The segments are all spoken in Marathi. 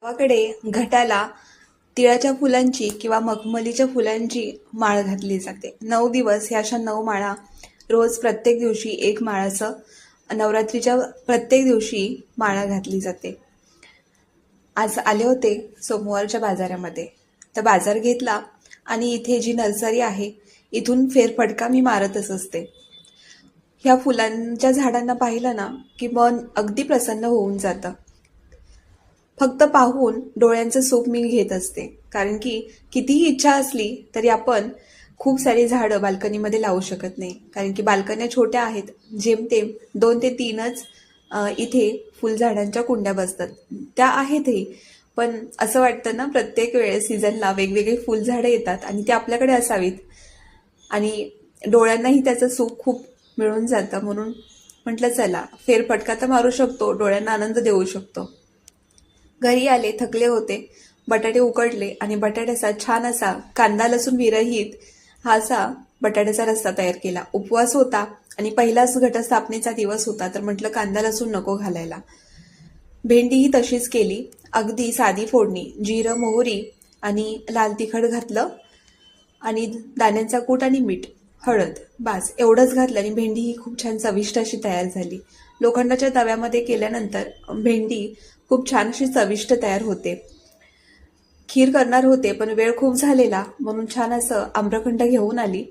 गावाकडे घटाला तिळाच्या फुलांची किंवा मखमलीच्या फुलांची माळ घातली जाते. 9 दिवस ह्या अशा 9 माळा रोज प्रत्येक दिवशी एक माळाचं नवरात्रीच्या प्रत्येक दिवशी माळा घातली जाते. आज आले होते सोमवारच्या बाजारामध्ये, तर बाजार घेतला आणि इथे जी नर्सरी आहे इथून फेरफटका मी मारतच असते. ह्या फुलांच्या झाडांना पाहिलं ना की मन अगदी प्रसन्न होऊन जातं. फक्त पाहून डोळ्यांचं सुख मी घेत असते, कारण की कितीही इच्छा असली तरी आपण खूप सारी झाडं बाल्कनीमध्ये लावू शकत नाही, कारण की बाल्कन्या छोट्या आहेत. जेमतेम 2 ते 3च इथे फुलझाडांच्या कुंड्या बसतात. त्या आहेतही, पण असं वाटतं ना प्रत्येक वेळेस सीझनला वेगवेगळी फुलझाडं येतात आणि ती आपल्याकडे असावीत आणि डोळ्यांनाही त्याचं सुख खूप मिळून जातं. म्हणून म्हटलं चला फेरफटका तर मारू शकतो, डोळ्यांना आनंद देऊ शकतो. घरी आले, थकले होते, बटाटे उकडले आणि बटाट्याचा छान असा कांदा लसूण विरहित हा असा बटाट्याचा रस्सा तयार केला. उपवास होता आणि पहिलाच घटस्थापनेचा दिवस होता, तर म्हटलं कांदा लसूण नको घालायला. भेंडीही तशीच केली, अगदी साधी फोडणी, जिरं मोहरी आणि लाल तिखट घातलं आणि दाण्यांचा कूट आणि मीठ, हळद, बास एवढंच घातलं आणि भेंडी ही खूप छान चविष्ट अशी तयार झाली. लोखंडाच्या तव्यामध्ये केल्यानंतर भेंडी खूप छान अशी चविष्ट तयार होते. खीर करणार होते पण वेळ खूप झालेला, म्हणून छान असं आम्रखंड घेऊन आली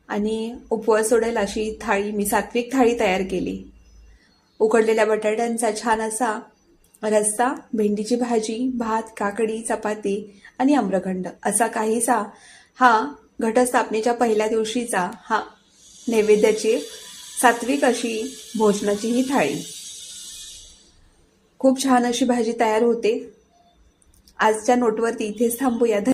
आणि उपवास सोडेल अशी थाळी मी सात्विक थाळी तयार केली. उकडलेल्या बटाट्यांचा छान असा रस्सा, भेंडीची भाजी, भात, काकडी, चपाती आणि आम्रखंड असा काहीसा हा घटस्थापनेच्या पहिल्या दिवशीचा हा नैवेद्याची सात्विक अशी भोजनाची ही थाळी. खूप छान अशी भाजी तयार होते. आजच्या नोटवरती इथेच थांबूया.